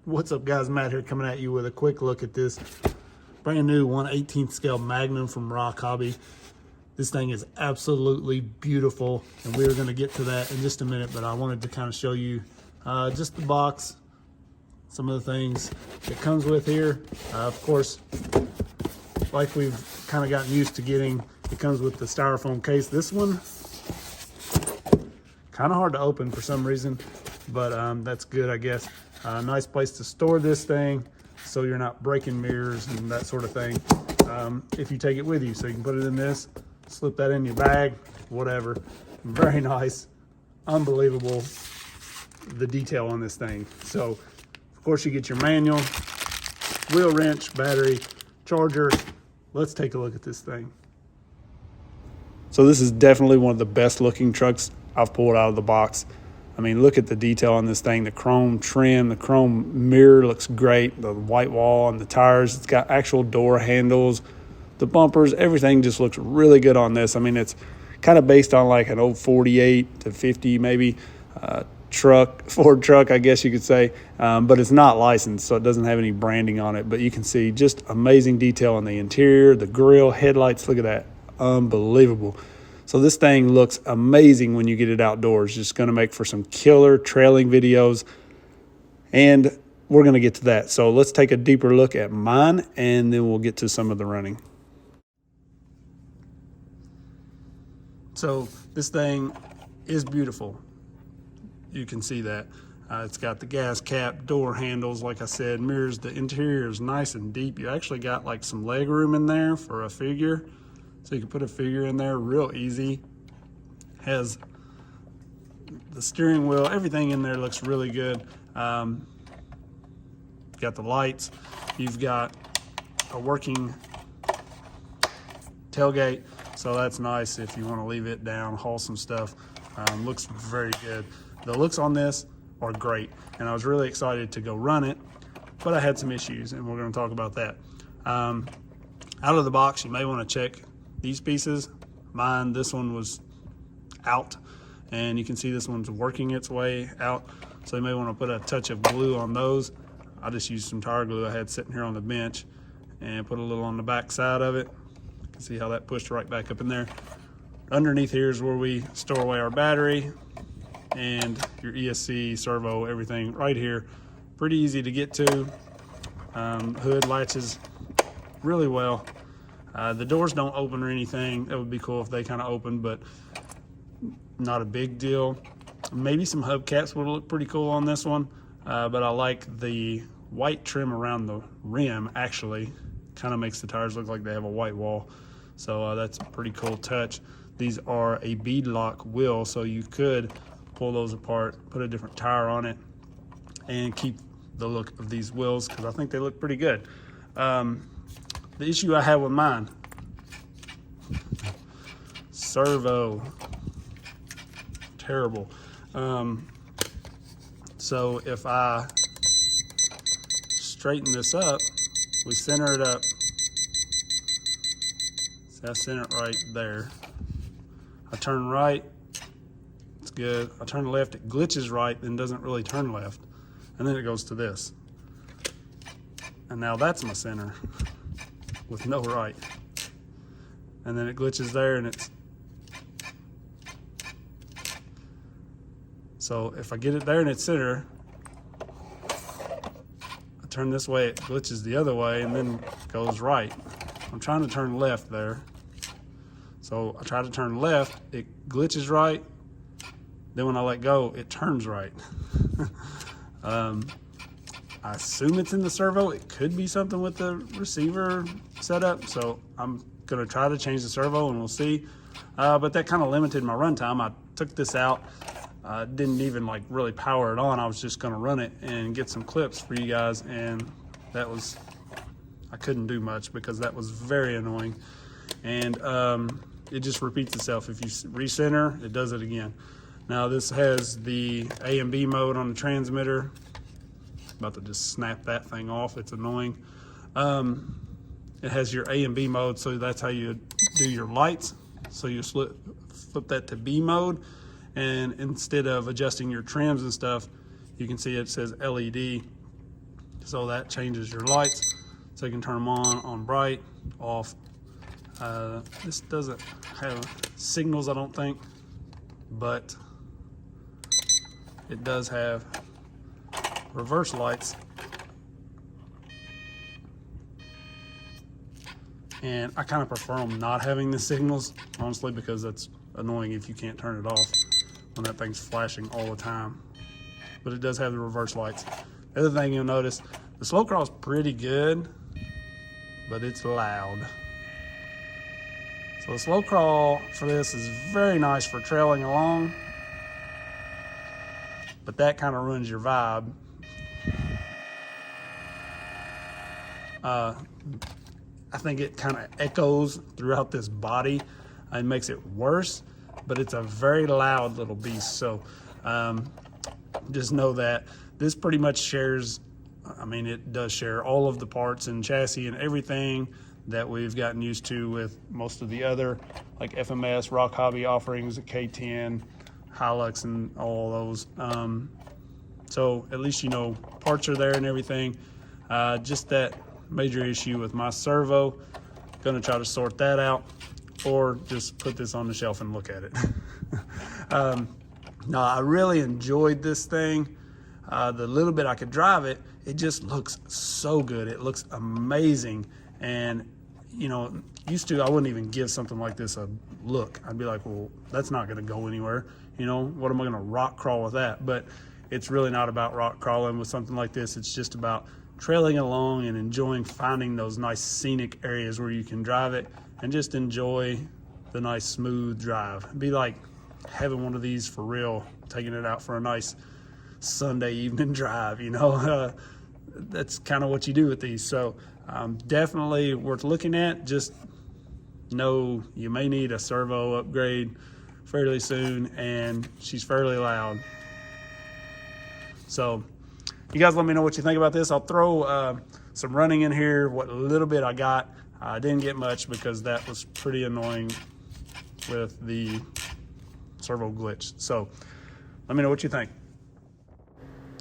What's up guys, Matt here coming at you with a quick look at this brand new 1/18 scale Magnum from RocHobby. This thing is absolutely beautiful, and we're going to get to that in just a minute, but I wanted to kind of show you just the box, some of the things it comes with here. Of course, like we've kind of gotten used to getting, it comes with the styrofoam case. This one, kind of hard to open for some reason, but that's good, I guess. Nice place to store this thing so you're not breaking mirrors and that sort of thing if you take it with you. So you can put it in this, slip that in your bag, whatever. Very nice, unbelievable, the detail on this thing. So of course you get your manual, wheel wrench, battery, charger. Let's take a look at this thing. So this is definitely one of the best looking trucks I've pulled out of the box. I mean, look at the detail on this thing. The chrome trim, the chrome mirror looks great. The white wall and the tires. It's got actual door handles. The bumpers, everything just looks really good on this. I mean, it's kind of based on like an old 48 to 50 maybe truck, Ford truck, I guess you could say. But it's not licensed, so it doesn't have any branding on it. But you can see just amazing detail on the interior, the grille, headlights. Look at that. Unbelievable. So this thing looks amazing when you get it outdoors. Just going to make for some killer trailing videos, and we're going to get to that. So let's take a deeper look at mine, and then we'll get to some of the running. So this thing is beautiful. You can see that. It's got the gas cap, door handles, like I said, mirrors. The interior is nice and deep. You actually got like some leg room in there for a figure. So you can put a figure in there real easy. Has the steering wheel, everything in there looks really good. Got the lights. You've got a working tailgate, so that's nice if you want to leave it down, haul some stuff. Looks very good. The looks on this are great, and I was really excited to go run it, but I had some issues, and we're going to talk about that. Out of the box, you may want to check these pieces. Mine, this one was out, and you can see this one's working its way out, so you may want to put a touch of glue on those. I just used some tire glue I had sitting here on the bench and put a little on the back side of it. You can see how that pushed right back up in there. Underneath here is where we store away our battery and your ESC, servo, everything right here. Pretty easy to get to. Hood latches really well. The doors don't open or anything. That would be cool if they kind of opened, but not a big deal. Maybe some hubcaps would look pretty cool on this one, but I like the white trim around the rim. Actually kind of makes the tires look like they have a white wall, so that's a pretty cool touch. These are a bead lock wheel, so you could pull those apart, put a different tire on it, and keep the look of these wheels, because I think they look pretty good. The issue I have with mine, servo, terrible. So if I straighten this up, we center it up. See, I center it right there. I turn right, it's good. I turn left, it glitches right, then doesn't really turn left. And then it goes to this. And now that's my center with no right. And then it glitches there, and it's, so if I get it there and it's center, I turn this way, it glitches the other way, and then goes right. I'm trying to turn left there. So I try to turn left, it glitches right. Then when I let go, it turns right. I assume it's in the servo. It could be something with the receiver setup. So I'm gonna try to change the servo and we'll see. But that kind of limited my runtime. I took this out, didn't even like really power it on. I was just gonna run it and get some clips for you guys. And that was, I couldn't do much because that was very annoying. And it just repeats itself. If you recenter, it does it again. Now this has the A and B mode on the transmitter. About to just snap that thing off, it's annoying. It has your A and B mode, so that's how you do your lights. So you flip that to B mode, and instead of adjusting your trims and stuff, you can see it says LED So that changes your lights. So you can turn them on bright, off. This doesn't have signals, I don't think, but it does have reverse lights. And I kind of prefer them not having the signals, honestly, because that's annoying if you can't turn it off when that thing's flashing all the time. But it does have the reverse lights. The other thing you'll notice, the slow crawl is pretty good, but it's loud. So the slow crawl for this is very nice for trailing along, but that kind of ruins your vibe. I think it kind of echoes throughout this body and makes it worse, but it's a very loud little beast. So just know that this pretty much shares, I mean, it does share all of the parts and chassis and everything that we've gotten used to with most of the other like FMS, RocHobby offerings, K10, Hilux, and all those. So at least you know parts are there and everything. Just that major issue with my servo, gonna try to sort that out, or just put this on the shelf and look at it. No, I really enjoyed this thing. The little bit I could drive it, it just looks so good. It looks amazing. And you know, used to, I wouldn't even give something like this a look. I'd be like, well, that's not gonna go anywhere. You know, what am I gonna rock crawl with that? But it's really not about rock crawling with something like this. It's just about trailing along and enjoying finding those nice scenic areas where you can drive it and just enjoy the nice smooth drive. It'd be like having one of these for real, taking it out for a nice Sunday evening drive, you know. That's kind of what you do with these. So definitely worth looking at. Just know you may need a servo upgrade fairly soon, and she's fairly loud. So you guys let me know what you think about this. I'll throw some running in here, what little bit I got. I didn't get much because that was pretty annoying with the servo glitch. So let me know what you think.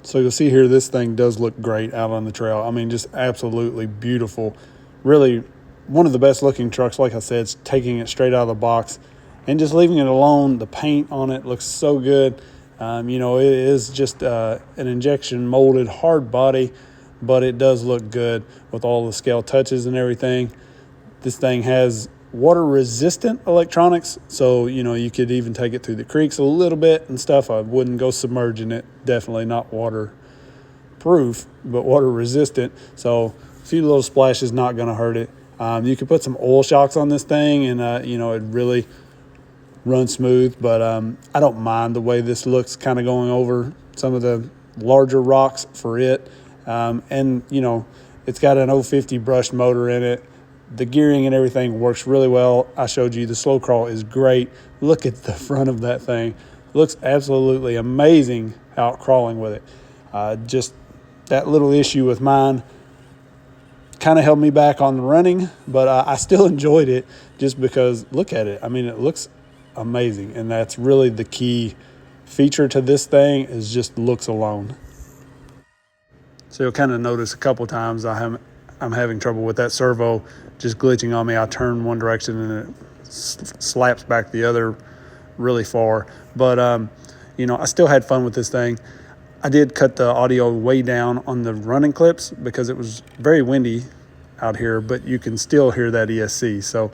So you'll see here, this thing does look great out on the trail. I mean, just absolutely beautiful. Really one of the best looking trucks. Like I said, it's taking it straight out of the box and just leaving it alone. The paint on it looks so good. You know, it is just an injection molded hard body, but it does look good with all the scale touches and everything. This thing has water resistant electronics, so you know, you could even take it through the creeks a little bit and stuff. I wouldn't go submerging it. Definitely not waterproof, but water resistant. So a few little splashes not going to hurt it. You could put some oil shocks on this thing, and you know, it really run smooth. But I don't mind the way this looks, kind of going over some of the larger rocks for it. And you know, it's got an 050 brushed motor in it. The gearing and everything works really well. I showed you the slow crawl is great. Look at the front of that thing. It looks absolutely amazing out crawling with it. Just that little issue with mine kind of held me back on the running, but I still enjoyed it just because look at it. I mean, it looks amazing, and that's really the key feature to this thing, is just looks alone. So you'll kind of notice a couple times I'm having trouble with that servo just glitching on me. I turn one direction and it slaps back the other really far. But you know, I still had fun with this thing. I did cut the audio way down on the running clips because it was very windy out here, but you can still hear that ESC. So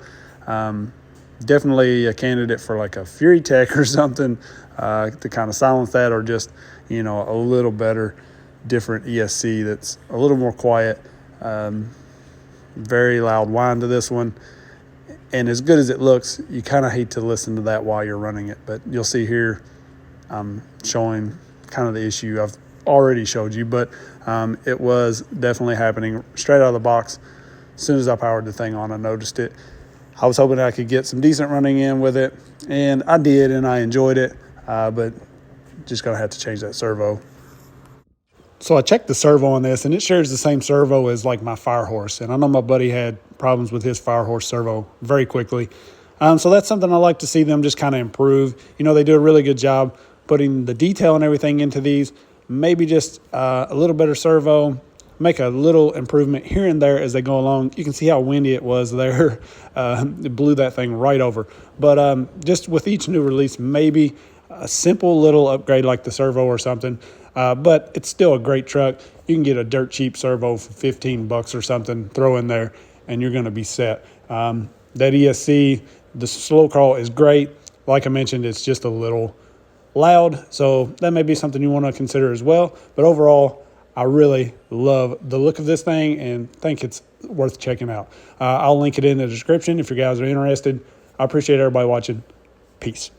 definitely a candidate for like a Furitek or something to kind of silence that, or just, you know, a little better, different ESC that's a little more quiet. Very loud whine to this one, and as good as it looks, you kind of hate to listen to that while you're running it. But you'll see here I'm showing kind of the issue I've already showed you, but it was definitely happening straight out of the box. As soon as I powered the thing on, I noticed it. I was hoping I could get some decent running in with it, and I did, and I enjoyed it, but just gonna have to change that servo. So I checked the servo on this, and it shares the same servo as like my Firehorse. And I know my buddy had problems with his Firehorse servo very quickly. So that's something I like to see them just kind of improve. You know, they do a really good job putting the detail and everything into these. Maybe just a little better servo, make a little improvement here and there as they go along. You can see how windy it was there. It blew that thing right over. But just with each new release, maybe a simple little upgrade like the Servo or something. But it's still a great truck. You can get a dirt cheap Servo for 15 bucks or something, throw in there, and you're going to be set. That ESC, the slow crawl is great. Like I mentioned, it's just a little loud, so that may be something you want to consider as well. But overall, I really love the look of this thing and think it's worth checking out. I'll link it in the description if you guys are interested. I appreciate everybody watching. Peace.